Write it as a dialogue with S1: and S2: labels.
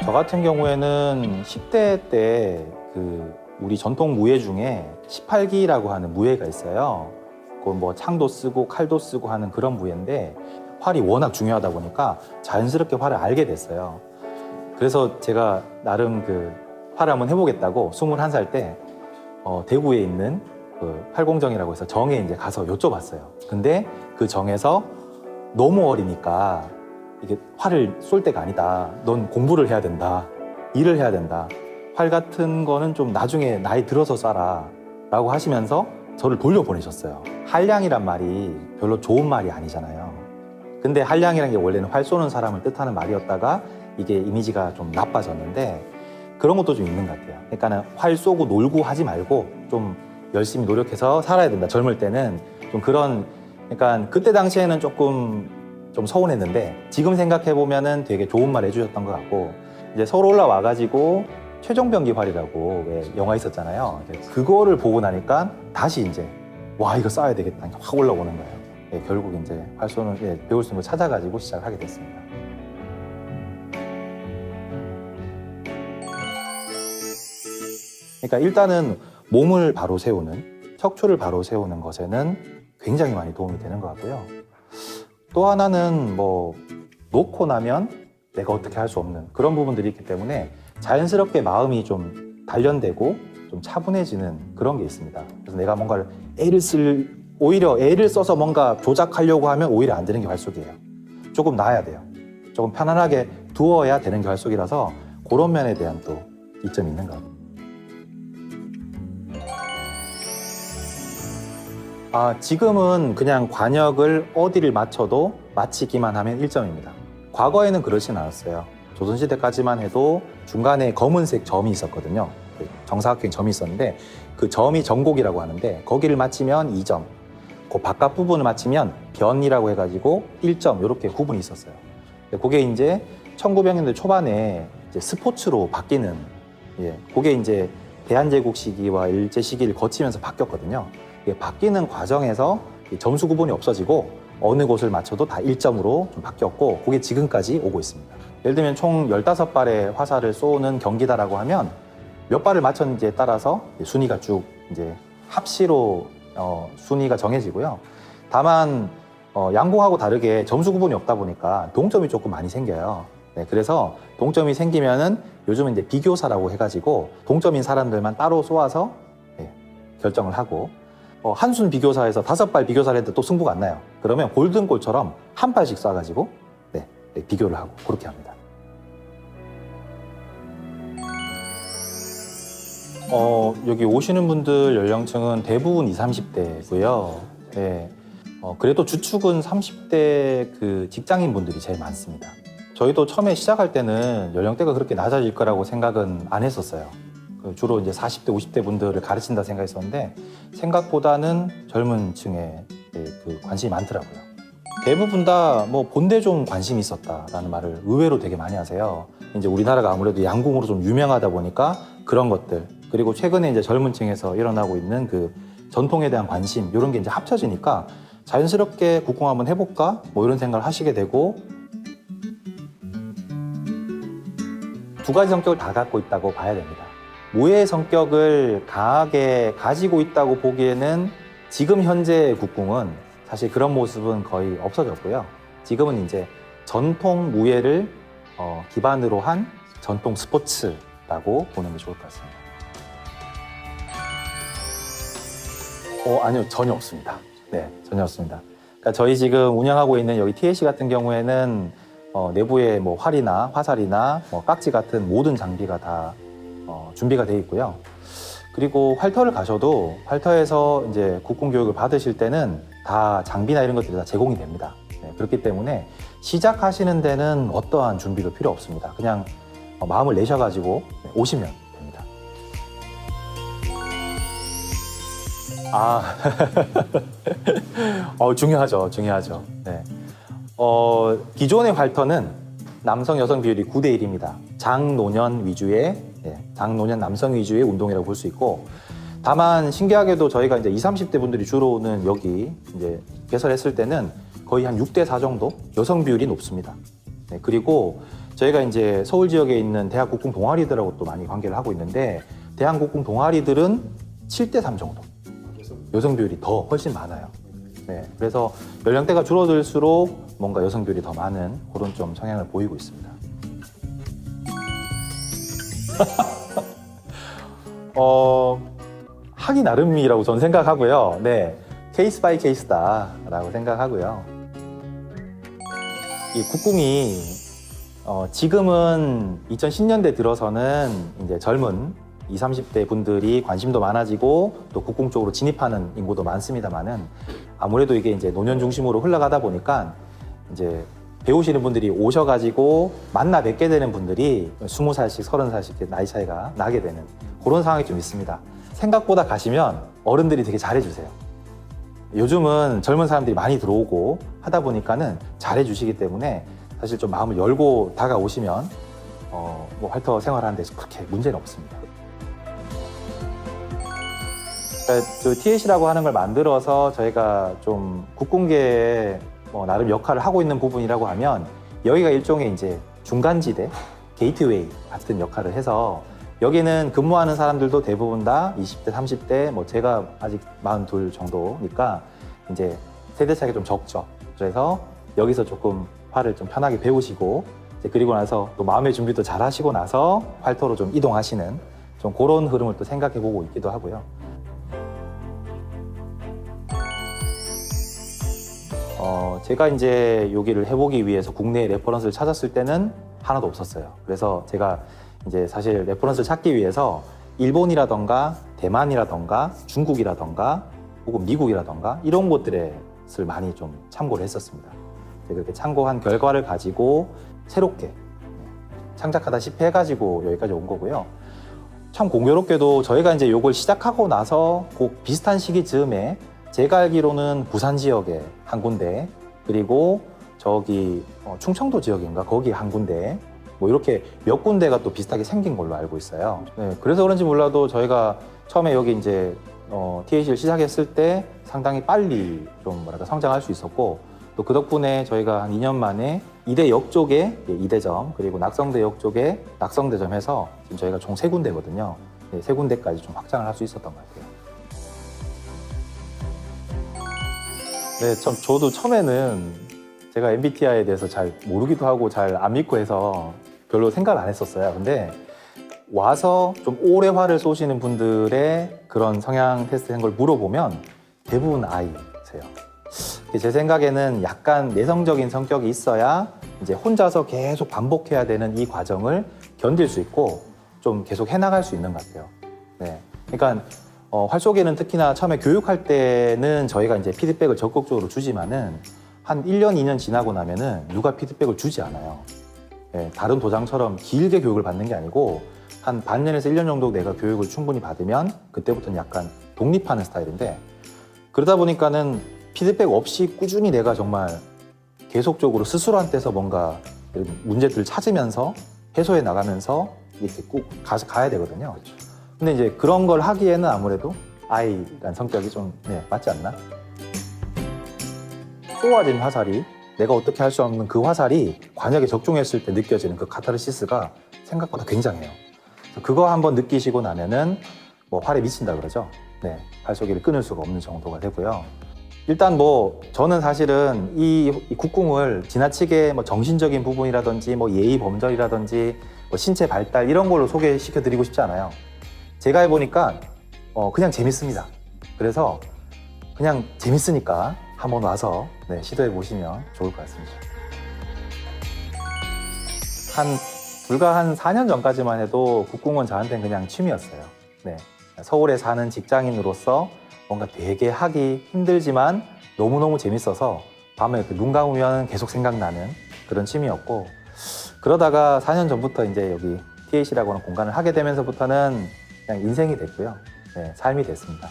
S1: 저 같은 경우에는 10대 때 우리 전통 무예 중에 18기라고 하는 무예가 있어요. 그건 뭐 창도 쓰고 칼도 쓰고 하는 그런 무예인데 활이 워낙 중요하다 보니까 자연스럽게 활을 알게 됐어요. 그래서 제가 나름 활을 한번 해보겠다고 21살 때 대구에 있는 활공정이라고 해서 정에 이제 가서 여쭤봤어요. 근데 그 정에서 너무 어리니까 이게 활을 쏠 때가 아니다. 넌 공부를 해야 된다. 일을 해야 된다. 활 같은 거는 좀 나중에 나이 들어서 쏴라 라고 하시면서 저를 돌려보내셨어요. 한량이란 말이 별로 좋은 말이 아니잖아요. 근데 한량이란 게 원래는 활 쏘는 사람을 뜻하는 말이었다가 이게 이미지가 좀 나빠졌는데 그런 것도 좀 있는 것 같아요. 그러니까는 활 쏘고 놀고 하지 말고 좀 열심히 노력해서 살아야 된다. 젊을 때는 좀 그런, 그러니까 그때 당시에는 조금 좀 서운했는데 지금 생각해 보면은 되게 좋은 말 해주셨던 것 같고, 이제 서울 올라와가지고 최종병기 활이라고 왜 영화 있었잖아요. 그거를 보고 나니까 다시 이제 와 이거 쏴야 되겠다 확 올라오는 거예요. 예, 결국 이제 활 쏘는 배울 수 있는 걸 찾아가지고 시작을 하게 됐습니다. 그러니까 일단은 몸을 바로 세우는, 척추를 바로 세우는 것에는 굉장히 많이 도움이 되는 것 같고요. 또 하나는 뭐 놓고 나면 내가 어떻게 할 수 없는 그런 부분들이 있기 때문에 자연스럽게 마음이 좀 단련되고 좀 차분해지는 그런 게 있습니다. 그래서 내가 뭔가를 오히려 애를 써서 뭔가 조작하려고 하면 오히려 안 되는 게 활쏘기예요. 조금 놔야 돼요. 조금 편안하게 두어야 되는 게 활쏘기라서 그런 면에 대한 또 이점이 있는 것 같아요. 지금은 그냥 관역을 어디를 맞춰도 맞히기만 하면 1점입니다. 과거에는 그렇진 않았어요. 조선시대까지만 해도 중간에 검은색 점이 있었거든요. 정사각형 점이 있었는데 그 점이 정곡이라고 하는데 거기를 맞히면 2점, 그 바깥 부분을 맞히면 변이라고 해가지고 1점 이렇게 구분이 있었어요. 그게 이제 1900년대 초반에 이제 스포츠로 바뀌는, 그게 이제 대한제국 시기와 일제 시기를 거치면서 바뀌었거든요. 바뀌는 과정에서 점수 구분이 없어지고 어느 곳을 맞춰도 다 1점으로 좀 바뀌었고 그게 지금까지 오고 있습니다. 예를 들면 총 15발의 화살을 쏘는 경기다라고 하면 몇 발을 맞췄는지에 따라서 순위가 쭉 이제 합시로 순위가 정해지고요. 다만 양궁하고 다르게 점수 구분이 없다 보니까 동점이 조금 많이 생겨요. 그래서 동점이 생기면은 요즘은 이제 비교사라고 해가지고 동점인 사람들만 따로 쏘아서 결정을 하고, 한순 비교사에서 5발 비교사를 해도 또 승부가 안 나요. 그러면 골든골처럼 한 발씩 쏴가지고 비교를 하고 그렇게 합니다. 여기 오시는 분들 연령층은 대부분 20, 30대고요. 그래도 주축은 30대 직장인 분들이 제일 많습니다. 저희도 처음에 시작할 때는 연령대가 그렇게 낮아질 거라고 생각은 안 했었어요. 주로 이제 40대, 50대 분들을 가르친다 생각했었는데 생각보다는 젊은 층에 관심이 많더라고요. 대부분 다 뭐 본대 좀 관심이 있었다라는 말을 의외로 되게 많이 하세요. 이제 우리나라가 아무래도 양궁으로 좀 유명하다 보니까 그런 것들, 그리고 최근에 이제 젊은 층에서 일어나고 있는 전통에 대한 관심, 이런 게 이제 합쳐지니까 자연스럽게 국궁 한번 해볼까? 뭐 이런 생각을 하시게 되고, 두 가지 성격을 다 갖고 있다고 봐야 됩니다. 무예의 성격을 강하게 가지고 있다고 보기에는 지금 현재 국궁은 사실 그런 모습은 거의 없어졌고요. 지금은 이제 전통 무예를 기반으로 한 전통 스포츠라고 보는 게 좋을 것 같습니다. 아니요, 전혀 없습니다. 네, 전혀 없습니다. 그러니까 저희 지금 운영하고 있는 여기 TLC 같은 경우에는 내부에 뭐 활이나 화살이나 깍지 같은 모든 장비가 다 준비가 되어 있고요. 그리고 활터를 가셔도 활터에서 이제 국궁 교육을 받으실 때는 다 장비나 이런 것들이 다 제공이 됩니다. 그렇기 때문에 시작하시는 데는 어떠한 준비도 필요 없습니다. 그냥 마음을 내셔가지고 오시면 됩니다. 중요하죠. 네. 기존의 활터는 남성, 여성 비율이 9대 1입니다. 장노년 위주의, 장노년 남성 위주의 운동이라고 볼 수 있고, 다만 신기하게도 저희가 이제 20, 30대 분들이 주로 오는 여기 이제 개설했을 때는 거의 한 6대 4 정도 여성 비율이 높습니다. 그리고 저희가 이제 서울 지역에 있는 대학 국궁 동아리들하고 또 많이 관계를 하고 있는데 대학 국궁 동아리들은 7대3 정도 여성 비율이 더 훨씬 많아요. 네, 그래서 연령대가 줄어들수록 뭔가 여성 비율이 더 많은 그런 좀 성향을 보이고 있습니다. 하기 나름이라고 저는 생각하고요. 네, 케이스 바이 케이스다라고 생각하고요. 이 국궁이 지금은 2010년대 들어서는 이제 젊은 20, 30대 분들이 관심도 많아지고 또 국궁 쪽으로 진입하는 인구도 많습니다만은 아무래도 이게 이제 노년 중심으로 흘러가다 보니까 이제 배우시는 분들이 오셔가지고 만나 뵙게 되는 분들이 20살씩, 30살씩 나이 차이가 나게 되는 그런 상황이 좀 있습니다. 생각보다 가시면 어른들이 되게 잘해주세요. 요즘은 젊은 사람들이 많이 들어오고 하다 보니까는 잘해주시기 때문에 사실 좀 마음을 열고 다가오시면 뭐 활터 생활하는 데서 그렇게 문제는 없습니다. 그러니까 TAC라고 하는 걸 만들어서 저희가 좀 국궁계에 나름 역할을 하고 있는 부분이라고 하면 여기가 일종의 이제 중간지대, 게이트웨이 같은 역할을 해서 여기는 근무하는 사람들도 대부분 다 20대, 30대, 뭐 제가 아직 42 정도니까 이제 세대 차이가 좀 적죠. 그래서 여기서 조금 활을 좀 편하게 배우시고 이제 그리고 나서 또 마음의 준비도 잘 하시고 나서 활터로 좀 이동하시는 좀 그런 흐름을 또 생각해 보고 있기도 하고요. 제가 이제 여기를 해보기 위해서 국내에 레퍼런스를 찾았을 때는 하나도 없었어요. 그래서 제가 이제 사실 레퍼런스를 찾기 위해서 일본이라던가 대만이라던가 중국이라던가 혹은 미국이라던가 이런 곳들을 많이 좀 참고를 했었습니다. 그렇게 참고한 결과를 가지고 새롭게 창작하다시피 해가지고 여기까지 온 거고요. 참 공교롭게도 저희가 이제 이걸 시작하고 나서 그 비슷한 시기 즈음에 제가 알기로는 부산 지역에 한 군데 그리고 저기 충청도 지역인가 거기 한 군데 뭐 이렇게 몇 군데가 또 비슷하게 생긴 걸로 알고 있어요. 네, 그래서 그런지 몰라도 저희가 처음에 여기 이제 TAC를 시작했을 때 상당히 빨리 좀 뭐랄까 성장할 수 있었고 또 그 덕분에 저희가 한 2년 만에 이대역 쪽에 이대점 그리고 낙성대역 쪽에 낙성대점 해서 지금 저희가 총 3군데거든요. 네, 3군데까지 좀 확장을 할 수 있었던 것 같아요. 네, 저도 처음에는 제가 MBTI에 대해서 잘 모르기도 하고 잘 안 믿고 해서 별로 생각을 안 했었어요. 근데 와서 좀 오래 활을 쏘시는 분들의 그런 성향 테스트 한 걸 물어보면 대부분 I세요. 제 생각에는 약간 내성적인 성격이 있어야 이제 혼자서 계속 반복해야 되는 이 과정을 견딜 수 있고 좀 계속 해나갈 수 있는 것 같아요. 네, 그러니까 활쏘기는 특히나 처음에 교육할 때는 저희가 이제 피드백을 적극적으로 주지만은 한 1년, 2년 지나고 나면은 누가 피드백을 주지 않아요. 네, 다른 도장처럼 길게 교육을 받는 게 아니고 한 반년에서 1년 정도 내가 교육을 충분히 받으면 그때부터는 약간 독립하는 스타일인데 그러다 보니까는 피드백 없이 꾸준히 내가 정말 계속적으로 스스로한테서 뭔가 문제들을 찾으면서 해소해 나가면서 이렇게 꼭 가야 되거든요. 근데 이제 그런 걸 하기에는 아무래도 I라는 성격이 좀 맞지 않나? 쏘아진 화살이 내가 어떻게 할 수 없는 그 화살이 관역에 적중했을 때 느껴지는 그 카타르시스가 생각보다 굉장해요. 그거 한번 느끼시고 나면은 뭐 활에 미친다 그러죠. 네, 활쏘기를 끊을 수가 없는 정도가 되고요. 일단 뭐 저는 사실은 이 국궁을 지나치게 뭐 정신적인 부분이라든지 뭐 예의 범절이라든지 뭐 신체 발달 이런 걸로 소개시켜 드리고 싶지 않아요. 제가 해보니까 그냥 재밌습니다. 그래서 그냥 재밌으니까 한번 와서 시도해 보시면 좋을 것 같습니다. 불과 한 4년 전까지만 해도 국궁은 저한테는 그냥 취미였어요. 네, 서울에 사는 직장인으로서 뭔가 되게 하기 힘들지만 너무너무 재밌어서 밤에 눈 감으면 계속 생각나는 그런 취미였고 그러다가 4년 전부터 이제 여기 TAC라고 하는 공간을 하게 되면서부터는 그냥 인생이 됐고요. 네, 삶이 됐습니다.